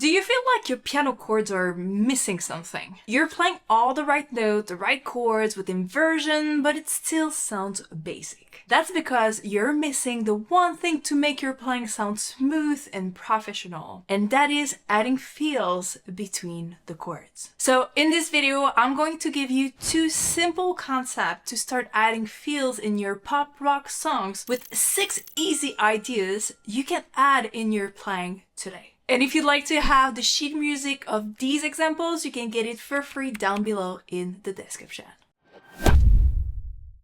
Do you feel like your piano chords are missing something? You're playing all the right notes, the right chords with inversion, but it still sounds basic. That's because you're missing the one thing to make your playing sound smooth and professional, and that is adding feels between the chords. So in this video, I'm going to give you 2 simple concepts to start adding feels in your pop rock songs with 6 easy ideas you can add in your playing today. And if you'd like to have the sheet music of these examples, you can get it for free down below in the description.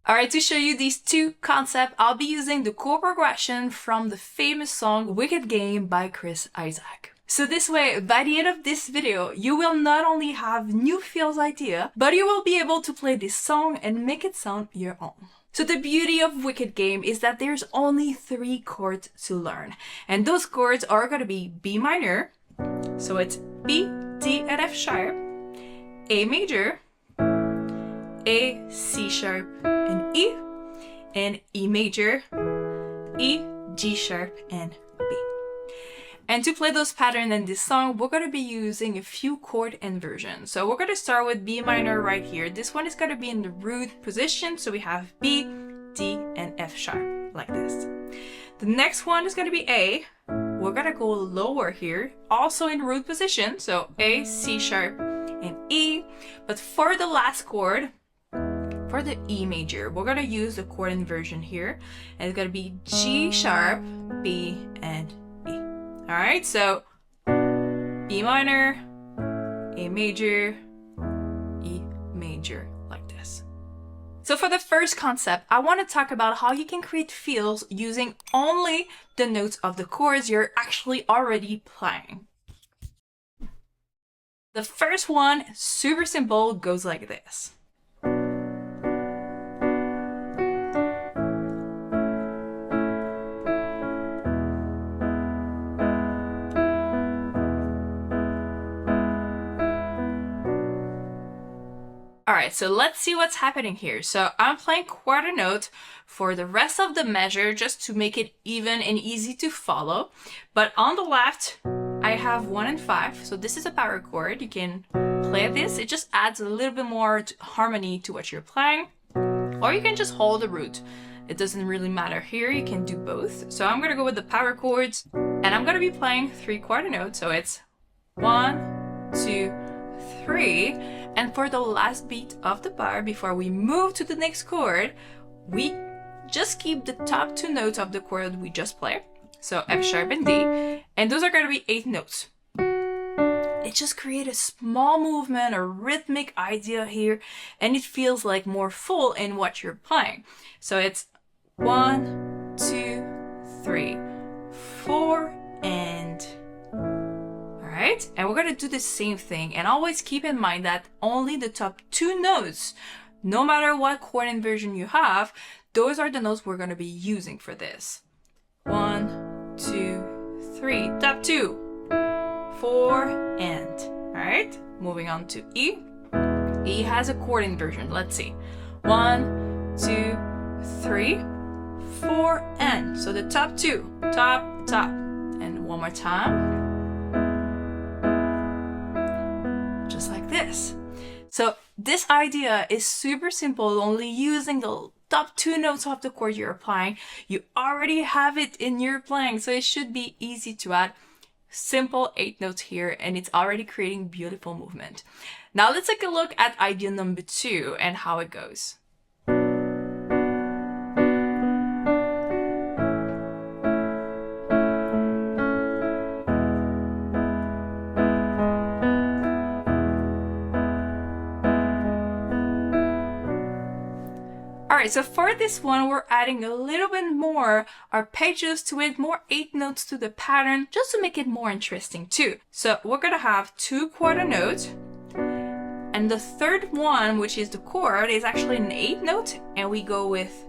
Alright, to show you these 2 concepts, I'll be using the chord progression from the famous song Wicked Game by Chris Isaak. So this way, by the end of this video, you will not only have new feels idea, but you will be able to play this song and make it sound your own. So the beauty of Wicked Game is that there's only 3 chords to learn. And those chords are going to be B minor, so it's B, D, and F sharp, A major, A, C sharp, and E major, E, G sharp, and B. And to play those patterns in this song, we're going to be using a few chord inversions. So we're going to start with B minor right here. This one is going to be in the root position. So we have B, D, and F sharp, like this. The next one is going to be A. We're going to go lower here, also in root position. So A, C sharp, and E. But for the last chord, for the E major, we're going to use the chord inversion here. And it's going to be G sharp, B, and all right, so B minor, A major, E major, like this. So for the first concept, I want to talk about how you can create feels using only the notes of the chords you're actually already playing. The first one, super simple, goes like this. Alright, so let's see what's happening here. So I'm playing quarter note for the rest of the measure just to make it even and easy to follow. But on the left, I have 1 and 5. So this is a power chord. You can play this. It just adds a little bit more harmony to what you're playing. Or you can just hold the root. It doesn't really matter here. You can do both. So I'm going to go with the power chords. And I'm going to be playing 3 quarter notes. So it's 1, 2, 3, and for the last beat of the bar before we move to the next chord, we just keep the top 2 notes of the chord we just played, so F sharp and D, and those are going to be 8 notes. It just creates a small movement, a rhythmic idea here, and it feels like more full in what you're playing. So it's 1, 2, 3, 4, and right? And we're going to do the same thing, and always keep in mind that only the top 2 notes, no matter what chord inversion you have, those are the notes we're going to be using for this. 1, 2, 3, top 2, 4, and all right, moving on to E. E has a chord inversion. Let's see, 1, 2, 3, 4, and so the top 2, top, and one more time. Just like this. So this idea is super simple, only using the top 2 notes of the chord you're applying. You already have it in your playing, so it should be easy to add. Simple 8 notes here, and it's already creating beautiful movement. Now let's take a look at idea number 2 and how it goes. Alright, so for this one, we're adding a little bit more arpeggios to it, more 8 notes to the pattern, just to make it more interesting too. So we're gonna have 2 quarter notes, and the third one, which is the chord, is actually an 8 note, and we go with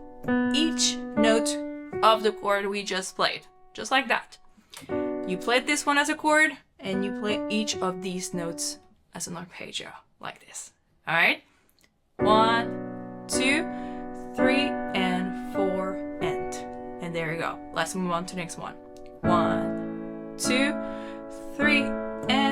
each note of the chord we just played, just like that. You played this one as a chord, and you play each of these notes as an arpeggio, like this. Alright? 1, 2, 3, and 4, and there you go. Let's move on to the next one. 1, 2, 3, and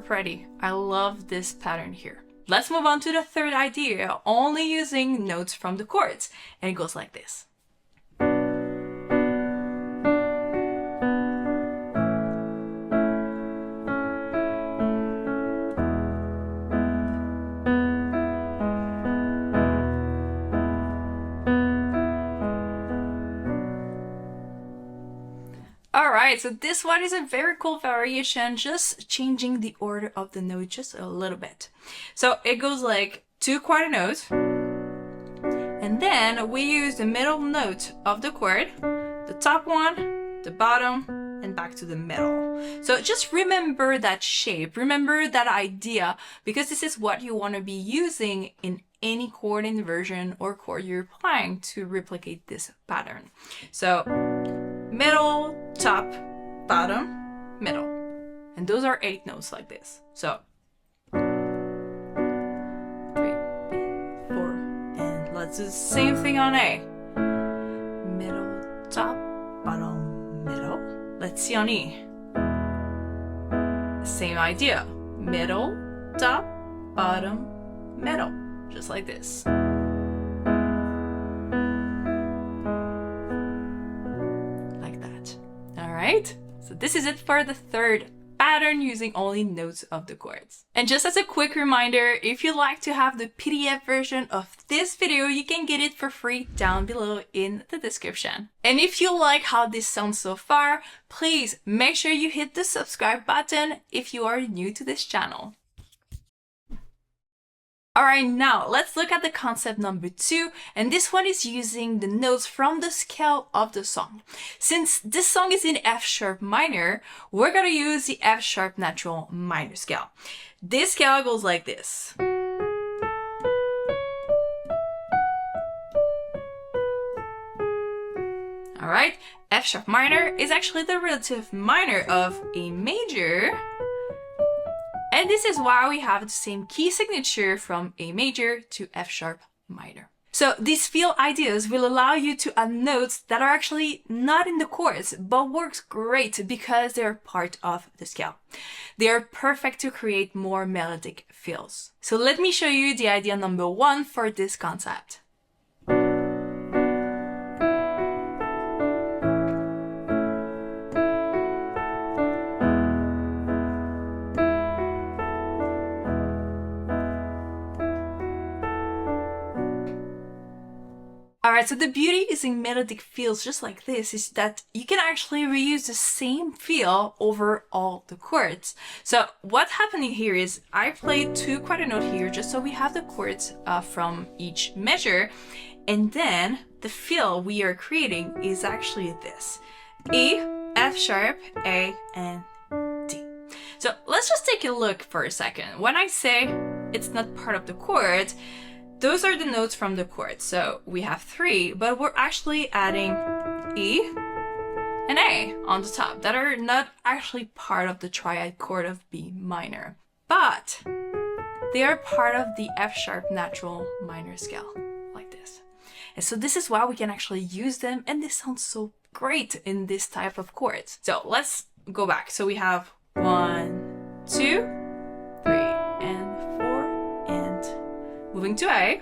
pretty. I love this pattern here. Let's move on to the third idea, only using notes from the chords. And it goes like this. Alright, so this one is a very cool variation, just changing the order of the note just a little bit. So it goes like 2 quarter notes, and then we use the middle note of the chord, the top one, the bottom, and back to the middle. So just remember that shape, remember that idea, because this is what you want to be using in any chord inversion or chord you're playing to replicate this pattern. So middle, top, bottom, middle. And those are 8 notes like this. So 3, 4, and let's do the same thing on A. Middle, top, bottom, middle. Let's see on E. Same idea. Middle, top, bottom, middle. Just like this. Alright, so this is it for the third pattern using only notes of the chords. And just as a quick reminder, if you'd like to have the PDF version of this video, you can get it for free down below in the description. And if you like how this sounds so far, please make sure you hit the subscribe button if you are new to this channel. Alright, now let's look at the concept number 2, and this one is using the notes from the scale of the song. Since this song is in F sharp minor, we're gonna use the F sharp natural minor scale. This scale goes like this. Alright, F sharp minor is actually the relative minor of A major. And this is why we have the same key signature from A major to F sharp minor. So these feel ideas will allow you to add notes that are actually not in the chords, but works great because they're part of the scale. They are perfect to create more melodic feels. So let me show you the idea number 1 for this concept. Alright, so the beauty using melodic feels just like this is that you can actually reuse the same feel over all the chords. So what's happening here is I played 2 quarter notes here just so we have the chords from each measure, and then the feel we are creating is actually this: E, F sharp, A, and D. So let's just take a look for a second. When I say it's not part of the chord, those are the notes from the chord. So we have 3, but we're actually adding E and A on the top that are not actually part of the triad chord of B minor, but they are part of the F sharp natural minor scale, like this. And so this is why we can actually use them, and this sounds so great in this type of chords. So let's go back. So we have 1, 2, 3, and 4, and moving to A.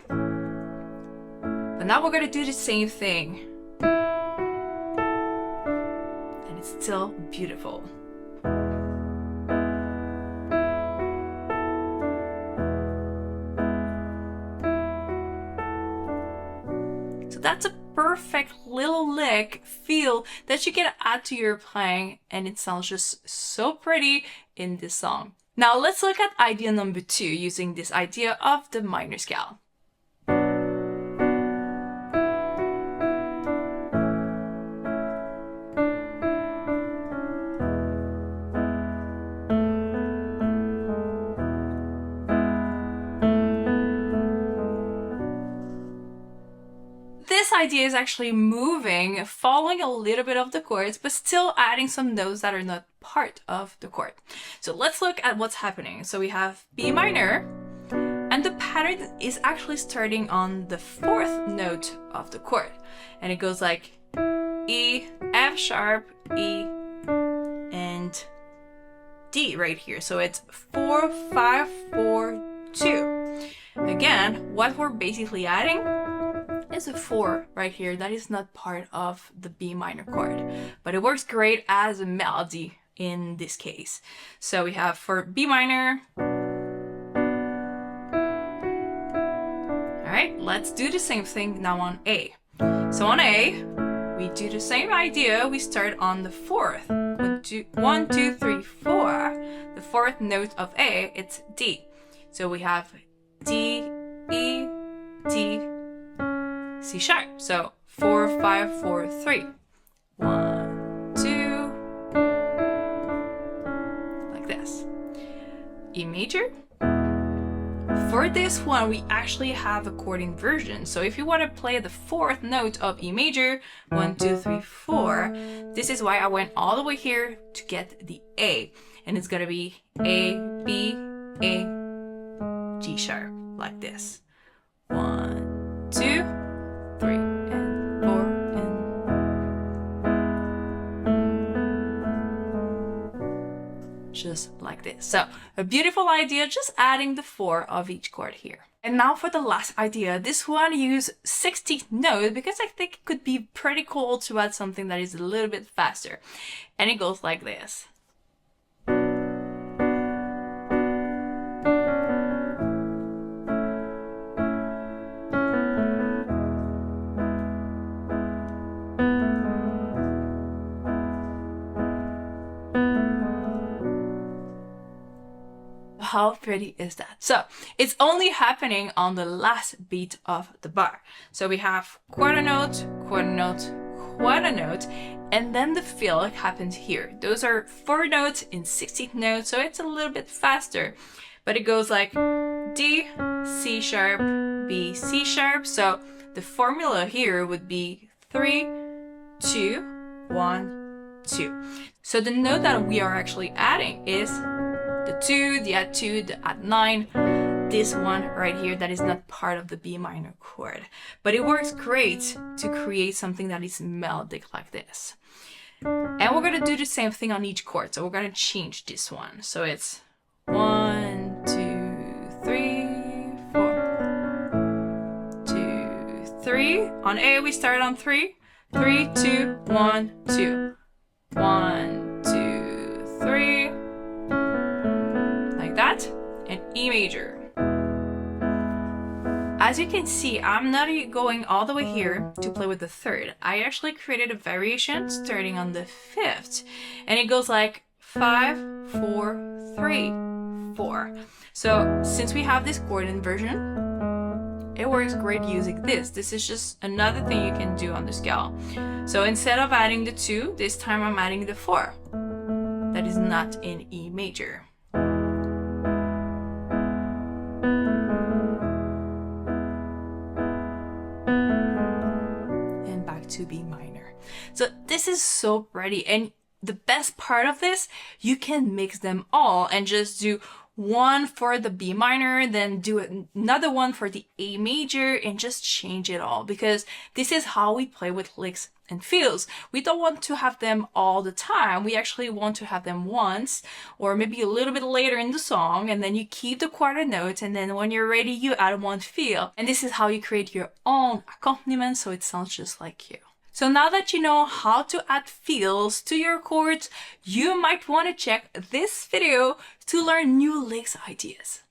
But now we're gonna do the same thing. And it's still beautiful. So that's a perfect little lick feel that you can add to your playing, and it sounds just so pretty in this song. Now let's look at idea number 2 using this idea of the minor scale. This idea is actually moving, following a little bit of the chords, but still adding some notes that are not part of the chord. So let's look at what's happening. So we have B minor, and the pattern is actually starting on the 4th note of the chord. And it goes like E, F sharp, E, and D right here. So it's 4, 5, 4, 2. Again, what we're basically adding is a 4 right here. That is not part of the B minor chord, but it works great as a melody in this case. So we have for B minor. All right, let's do the same thing now on A. So on A, we do the same idea. We start on the 4th. 1, 2, 3, 4. The 4th note of A, it's D. So we have D, E, D, C sharp. So 4, 5, 4, 3. 1, 2. Like this. E major. For this one, we actually have a chord inversion. So if you want to play the 4th note of E major, 1, 2, 3, 4, this is why I went all the way here to get the A. And it's gonna be A, B, A, G sharp, like this. 1, 2, 3, and 4, and just like this. So a beautiful idea, just adding the 4 of each chord here. And now for the last idea. This one use 16th note because I think it could be pretty cool to add something that is a little bit faster. And it goes like this. How pretty is that? So it's only happening on the last beat of the bar. So we have quarter note, quarter note, quarter note, and then the fill happens here. Those are 4 notes in 16th note, so it's a little bit faster, but it goes like D, C sharp, B, C sharp. So the formula here would be 3, 2, 1, 2. So the note that we are actually adding is the 2, the add 2, the add 9, this one right here that is not part of the B minor chord. But it works great to create something that is melodic like this. And we're going to do the same thing on each chord. So we're going to change this one. So it's 1, 2, 3, 4, 2, 3. On A, we start on 3. 3, 2, 1, 2. 1, 2, 3. That and E major. As you can see, I'm not going all the way here to play with the 3rd. I actually created a variation starting on the 5th, and it goes like 5, 4, 3, 4. So since we have this chord inversion, it works great using this. This is just another thing you can do on the scale. So instead of adding the 2, this time I'm adding the 4. That is not in E major. To B minor. So this is so pretty, and the best part of this, you can mix them all and just do one for the B minor, then do another one for the A major, and just change it all, because this is how we play with licks and fills. We don't want to have them all the time. We actually want to have them once, or maybe a little bit later in the song, and then you keep the quarter notes, and then when you're ready, you add one fill. And this is how you create your own accompaniment, so it sounds just like you. So now that you know how to add fills to your chords, you might want to check this video to learn new licks ideas.